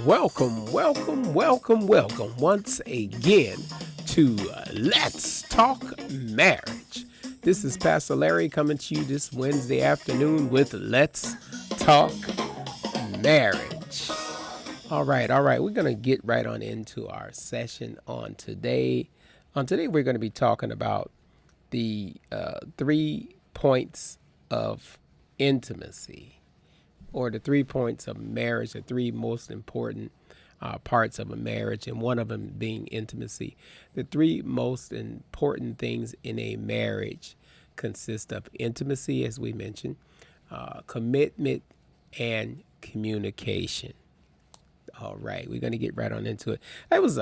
Welcome once again to Let's Talk Marriage. This is Pastor Larry coming to you this Wednesday afternoon with Let's Talk Marriage. All right, we're going to get right on into our session on today. On today, we're going to be talking about the 3 points of intimacy, or the 3 points of marriage, the three most important parts of a marriage, and one of them being intimacy. The three most important things in a marriage consist of intimacy, as we mentioned, commitment, and communication. All right, we're going to get right on into it. I was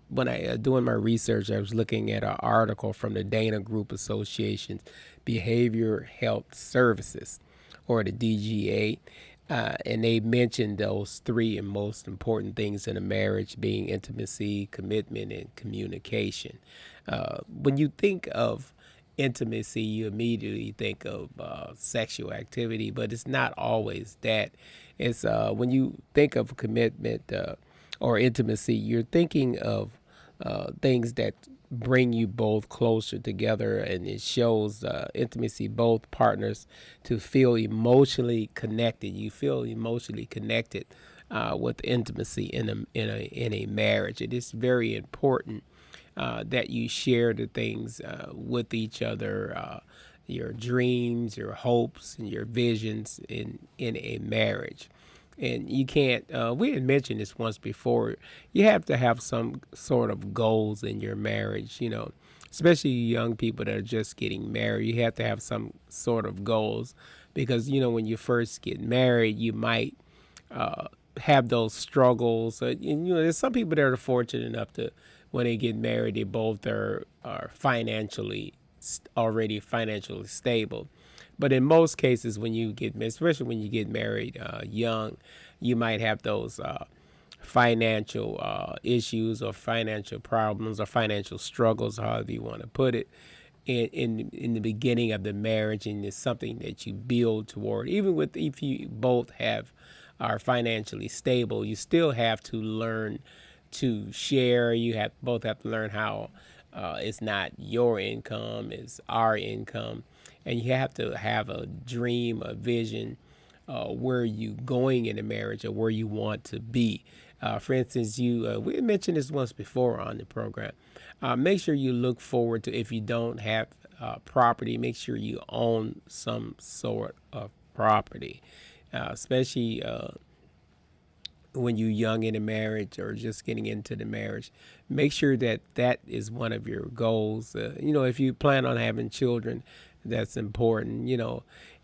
when I doing my research, I was looking at an article from the Dana Group Association's Behavior Health Services, or the DGA, and they mentioned those three most important things in a marriage being intimacy, commitment, and communication. When you think of intimacy, you immediately think of sexual activity, but it's not always that. It's when you think of commitment or intimacy, you're thinking of things that bring you both closer together, and it shows intimacy, both partners to feel emotionally connected. You feel emotionally connected with intimacy in a marriage. It is very important that you share the things with each other, your dreams, your hopes, and your visions in a marriage. And you can't, we had mentioned this once before, you have to have some sort of goals in your marriage, especially young people that are just getting married. You have to have some sort of goals because, when you first get married, you might have those struggles. There's some people that are fortunate enough to, when they get married, they both are already financially stable. But in most cases, when you get, especially when you get married young, you might have those financial issues or financial problems or financial struggles, however you want to put it, in the beginning of the marriage, and it's something that you build toward. Even with if you both are financially stable, you still have to learn to share. Both have to learn how it's not your income, it's our income, and you have to have a dream, a vision, where you going in a marriage or where you want to be. For instance, we mentioned this once before on the program. Make sure you look forward to, if you don't have property, make sure you own some sort of property, especially when you're young in a marriage or just getting into the marriage. Make sure that is one of your goals. If you plan on having children, that's important,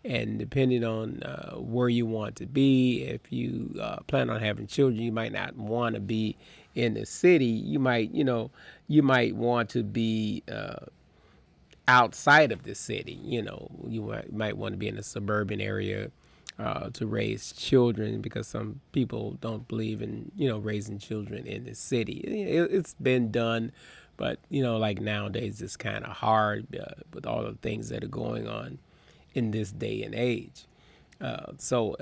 and depending on where you want to be, if you plan on having children, you might not want to be in the city. You might want to be outside of the city. You might want to be in a suburban area to raise children, because some people don't believe in raising children in the city. It's been done, but like nowadays it's kind of hard with all the things that are going on in this day and age. So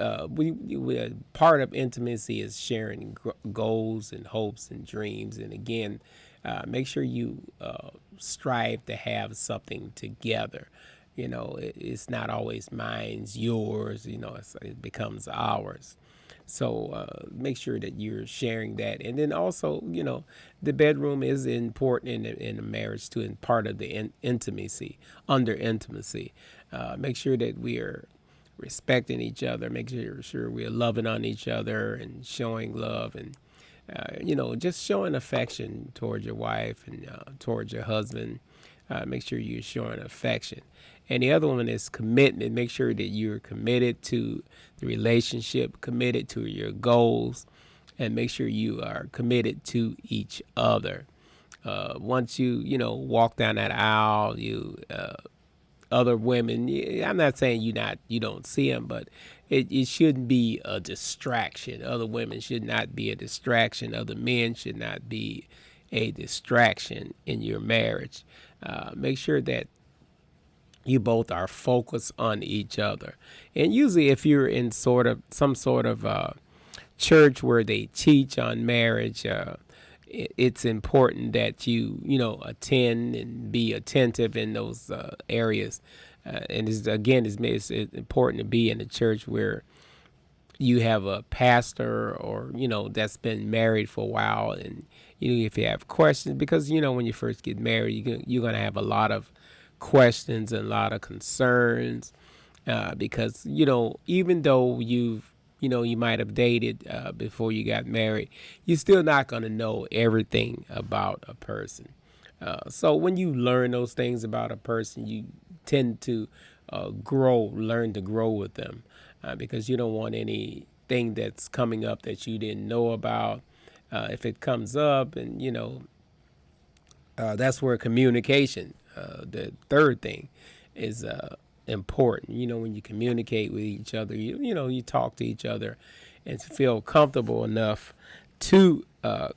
part of intimacy is sharing goals and hopes and dreams. And again, make sure you strive to have something together. It's not always mine's, yours. It becomes ours. So make sure that you're sharing that. And then also, the bedroom is important in a marriage too, and part of the intimacy, under intimacy. Make sure that we are respecting each other. Make sure we're loving on each other and showing love, and just showing affection towards your wife and towards your husband. Make sure you're showing affection. And the other one is commitment. Make sure that you're committed to the relationship, committed to your goals, and make sure you are committed to each other. Once you walk down that aisle, other women. I'm not saying you don't see them, but it shouldn't be a distraction. Other women should not be a distraction. Other men should not be a distraction in your marriage. Make sure that you both are focused on each other. And usually, if you're in some sort of church where they teach on marriage, it's important that you attend and be attentive in those areas. And it's important to be in a church where you have a pastor or that's been married for a while, and if you have questions, because when you first get married, you're going to have a lot of questions and a lot of concerns, because even though you might have dated before you got married, you're still not going to know everything about a person. So when you learn those things about a person, you tend to learn to grow with them, because you don't want anything that's coming up that you didn't know about. If it comes up, and that's where communication, the third thing, is important. When you communicate with each other, you talk to each other and feel comfortable enough to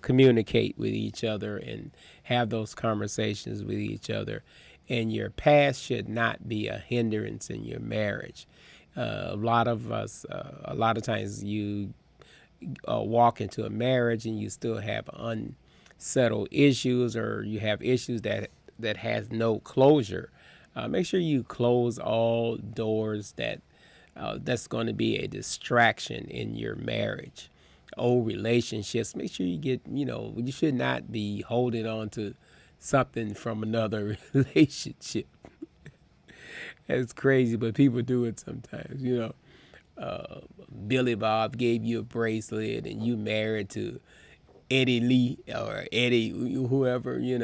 communicate with each other and have those conversations with each other. And your past should not be a hindrance in your marriage. A lot of us, a lot of times, you walk into a marriage and you still have unsettled issues, or you have issues that has no closure. Make sure you close all doors that's going to be a distraction in your marriage. Old relationships, make sure you should not be holding on to something from another relationship. It's crazy, but people do it sometimes. Billy Bob gave you a bracelet and you married to Eddie Lee or Eddie whoever, and you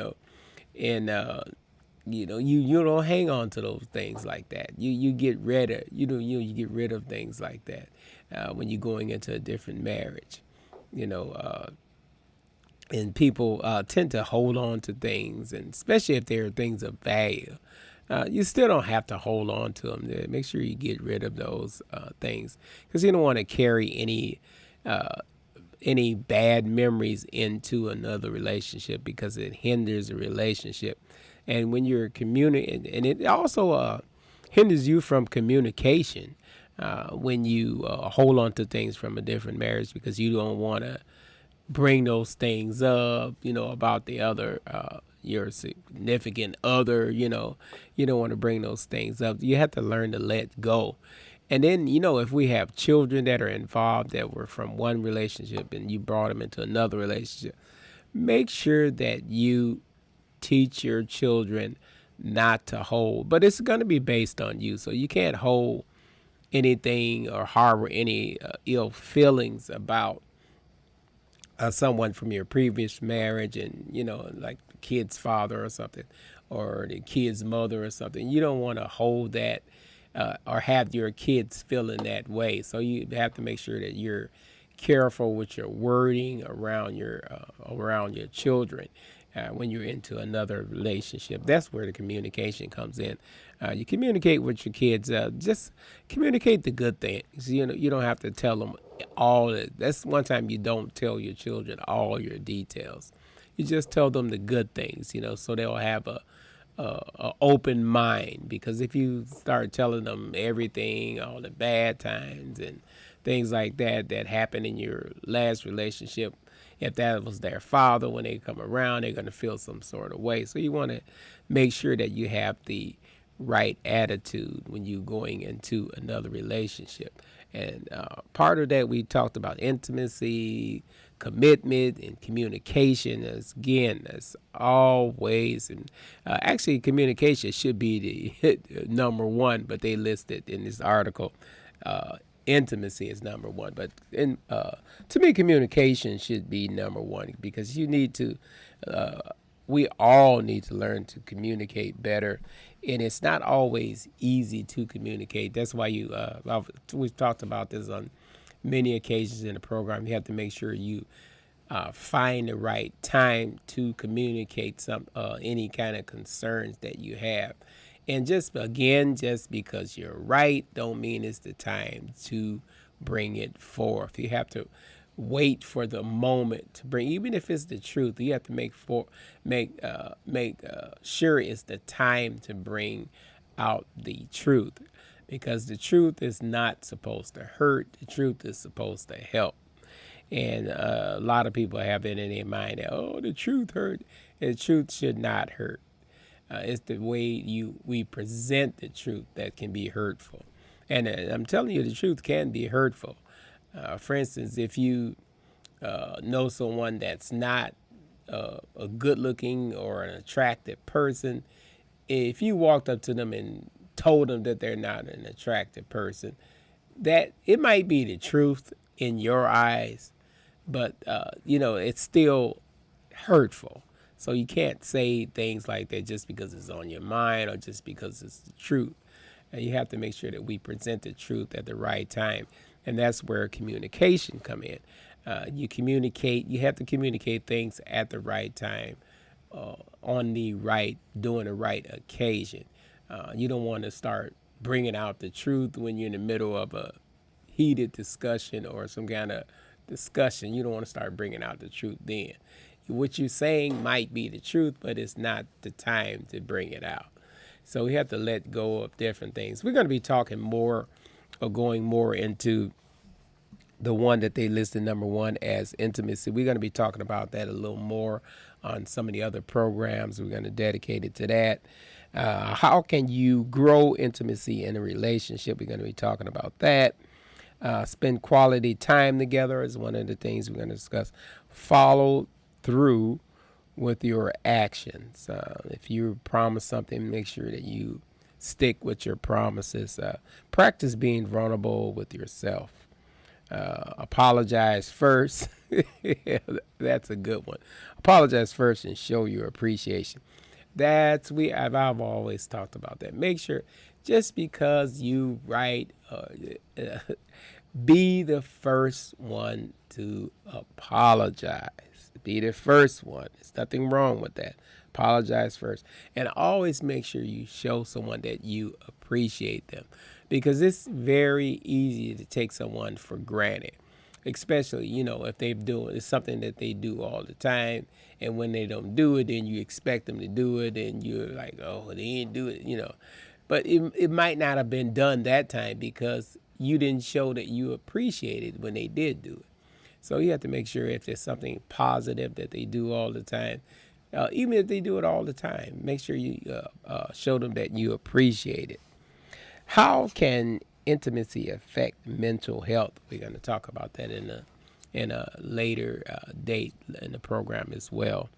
don't hang on to those things like that. You get rid of you get rid of things like that when you're going into a different marriage. you know and people tend to hold on to things, and especially if they're things of value. You still don't have to hold on to them. Make sure you get rid of those things, because you don't want to carry uh, any bad memories into another relationship, because it hinders a relationship. And when you're communicating, and it also hinders you from communication when you hold on to things from a different marriage, because you don't want to bring those things up, about the other, your significant other, you don't want to bring those things up. You have to learn to let go. And then, if we have children that are involved that were from one relationship and you brought them into another relationship, make sure that you teach your children not to hold, but it's going to be based on you. So you can't hold anything or harbor any ill feelings about someone from your previous marriage, and like the kid's father or something, or the kid's mother or something. You don't want to hold that or have your kids feeling that way. So you have to make sure that you're careful with your wording around your children when you're into another relationship. That's where the communication comes in. You communicate with your kids. Just communicate the good things. You don't have to tell them all. That's one time you don't tell your children all your details. You just tell them the good things. So they'll have a open mind. Because if you start telling them everything, all the bad times and things like that happened in your last relationship, if that was their father, when they come around, they're going to feel some sort of way. So you want to make sure that you have the right attitude when you're going into another relationship. And part of that, we talked about intimacy, commitment, and communication. As always, and actually, communication should be the number one, but they listed in this article. Intimacy is number one, but to me, communication should be number one, because we all need to learn to communicate better, and it's not always easy to communicate. That's why we've talked about this on many occasions in the program. You have to make sure you find the right time to communicate any kind of concerns that you have. And just because you're right, don't mean it's the time to bring it forth. You have to wait for the moment to bring, even if it's the truth. You have to make sure it's the time to bring out the truth, because the truth is not supposed to hurt. The truth is supposed to help. And a lot of people have it in their mind that, oh, the truth hurt. And the truth should not hurt. It's the way we present the truth that can be hurtful. And I'm telling you, the truth can be hurtful. For instance, if you know someone that's not a good looking or an attractive person, if you walked up to them and told them that they're not an attractive person, that it might be the truth in your eyes, but it's still hurtful. So you can't say things like that just because it's on your mind or just because it's the truth. And you have to make sure that we present the truth at the right time, and that's where communication come in. You have to communicate things at the right time, during the right occasion. You don't want to start bringing out the truth when you're in the middle of a heated discussion or some kind of discussion. You don't want to start bringing out the truth then. What you're saying might be the truth, but it's not the time to bring it out. So we have to let go of different things. We're going to be talking more or going more into the one that they listed number one as intimacy. We're going to be talking about that a little more on some of the other programs. We're going to dedicate it to that. How can you grow intimacy in a relationship? We're going to be talking about that. Spend quality time together is one of the things we're going to discuss. Follow through with your actions. If you promise something, make sure that you stick with your promises. Practice being vulnerable with yourself. Apologize first. That's a good one. Apologize first and show your appreciation. I've always talked about that. Make sure, just because you write, be the first one to apologize. Be the first one. There's nothing wrong with that. Apologize first. And always make sure you show someone that you appreciate them, because it's very easy to take someone for granted, especially, if it's something that they do all the time. And when they don't do it, then you expect them to do it. And you're like, oh, they didn't do it. But it might not have been done that time because you didn't show that you appreciated when they did do it. So you have to make sure if there's something positive that they do all the time, even if they do it all the time, make sure you show them that you appreciate it. How can intimacy affect mental health? We're going to talk about that in a later date in the program as well.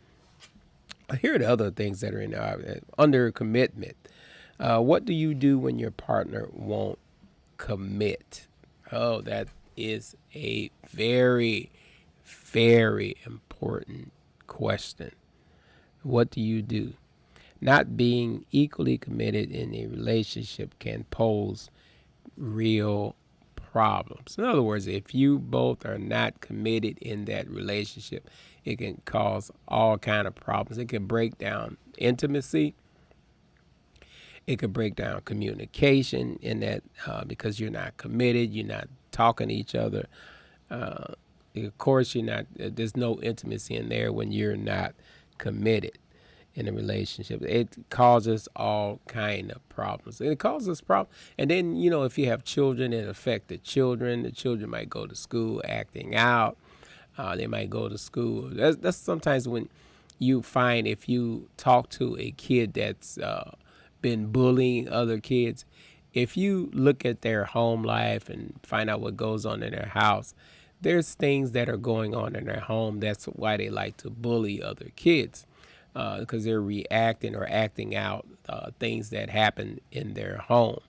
Here are the other things that are in under commitment. What do you do when your partner won't commit? Oh, that is a very, very important question. What do you do? Not being equally committed in a relationship can pose real problems. In other words, if you both are not committed in that relationship, it can cause all kind of problems. It can break down intimacy. It could break down communication in that because you're not committed, you're not talking to each other. Of course, there's no intimacy in there when you're not committed in a relationship. It causes all kind of problems. It causes problems. And then, if you have children, it affects the children. The children might go to school acting out. They might go to school. That's sometimes when you find, if you talk to a kid that's been bullying other kids, if you look at their home life and find out what goes on in their house, there's things that are going on in their home. That's why they like to bully other kids, because they're reacting or acting out things that happen in their home.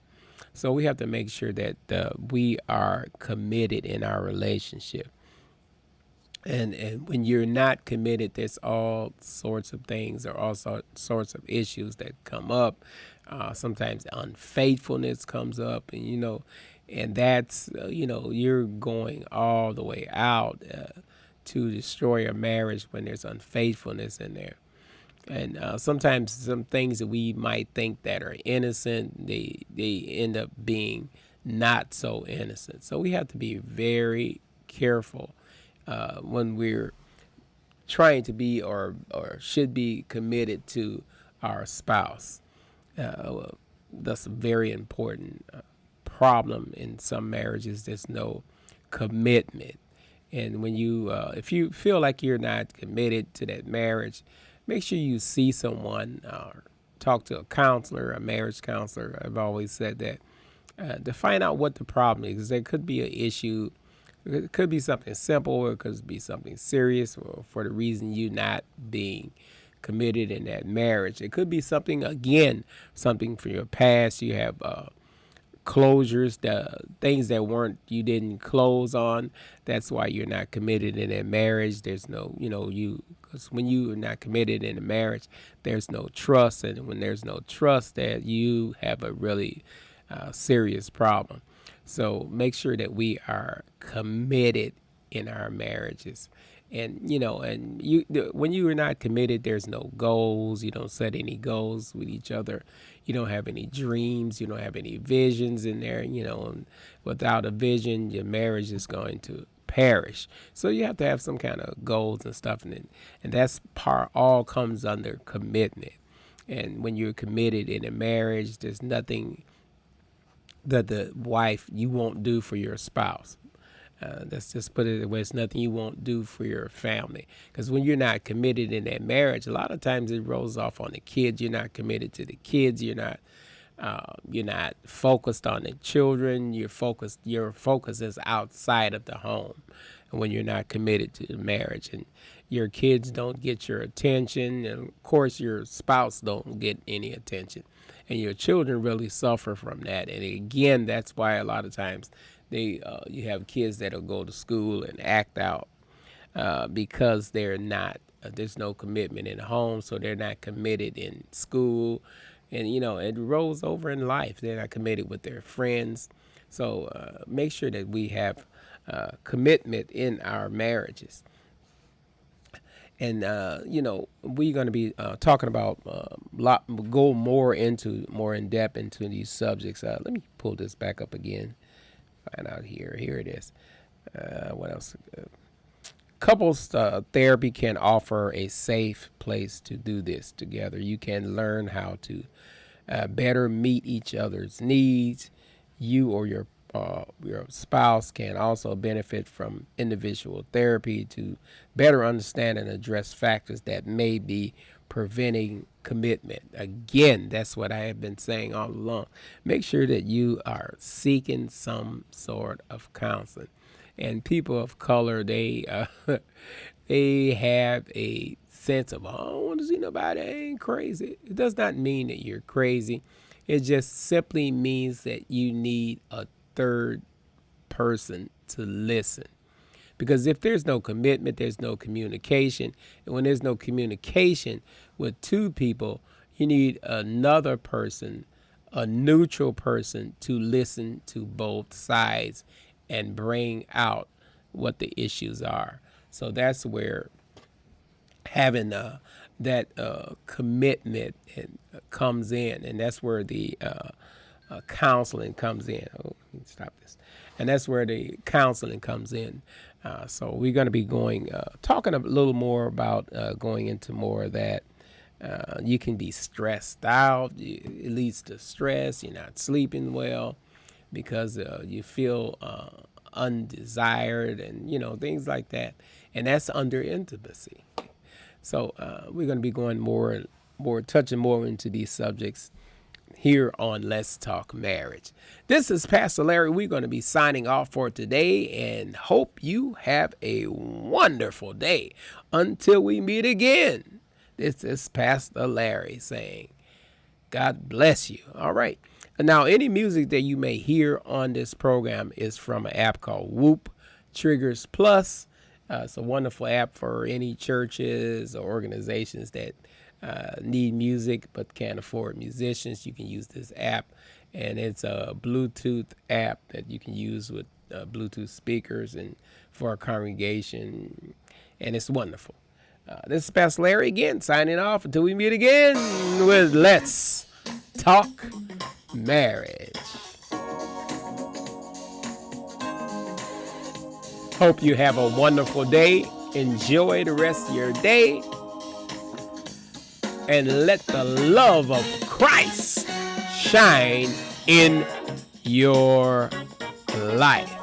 So we have to make sure that we are committed in our relationship. And when you're not committed, there's all sorts of things or all sorts of issues that come up. Sometimes unfaithfulness comes up, and that's, you're going all the way out to destroy a marriage when there's unfaithfulness in there. And sometimes some things that we might think that are innocent, they end up being not so innocent. So we have to be very careful when we're trying to be or should be committed to our spouse. That's a very important problem in some marriages. There's no commitment. And when you, if you feel like you're not committed to that marriage, make sure you see someone, talk to a counselor, a marriage counselor. I've always said that, to find out what the problem is. There could be an issue. It could be something simple, or it could be something serious, or for the reason you not being committed in that marriage. It could be something, again, something from your past. You have closures, the things that weren't, you didn't close on. That's why you're not committed in a marriage. There's no, because when you are not committed in a marriage, there's no trust. And when there's no trust, that you have a really serious problem. So make sure that we are committed in our marriages. And when you are not committed, there's no goals. You don't set any goals with each other. You don't have any dreams. You don't have any visions in there. And without a vision, your marriage is going to perish. So you have to have some kind of goals and stuff, and that's all comes under commitment. And when you're committed in a marriage, there's nothing that the wife you won't do for your spouse. Let's just put it away. It's nothing you won't do for your family. Because when you're not committed in that marriage, a lot of times it rolls off on the kids. You're not committed to the kids. You're not focused on the children. Your focus is outside of the home. And when you're not committed to the marriage, and your kids don't get your attention, and of course your spouse don't get any attention, and your children really suffer from that. And again, that's why a lot of times you have kids that'll go to school and act out because they're not. There's no commitment in the home, so they're not committed in school, and it rolls over in life. They're not committed with their friends. So make sure that we have commitment in our marriages. And we're going to be talking about go more in depth into these subjects. Let me pull this back up again. Find out here. Here it is. What else? Couples therapy can offer a safe place to do this together. You can learn how to better meet each other's needs. You or your spouse can also benefit from individual therapy to better understand and address factors that may be preventing commitment. Again, that's what I have been saying all along. Make sure that you are seeking some sort of counseling. And people of color, they they have a sense of, I don't want to see nobody, I ain't crazy. It does not mean that you're crazy. It just simply means that you need a third person to listen. Because if there's no commitment, there's no communication. And when there's no communication with two people, you need another person, a neutral person, to listen to both sides and bring out what the issues are. So that's where having that commitment comes in, and that's where the counseling comes in. Oh, let me stop this. And that's where the counseling comes in. So we're going to be talking a little more about going into more of that. You can be stressed out. It leads to stress. You're not sleeping well because you feel undesired and, things like that. And that's under intimacy. So we're going to be going touching more into these subjects here on Let's Talk Marriage. This is Pastor Larry. We're going to be signing off for today and hope you have a wonderful day until we meet again. This is Pastor Larry saying, God bless you. All right. Now, any music that you may hear on this program is from an app called Whoop Triggers Plus. It's a wonderful app for any churches or organizations that need music but can't afford musicians. You can use this app, and it's a Bluetooth app that you can use with Bluetooth speakers and for a congregation, and it's wonderful. This is Pastor Larry again, signing off until we meet again with Let's Talk Marriage. Hope you have a wonderful day. Enjoy the rest of your day. And let the love of Christ shine in your life.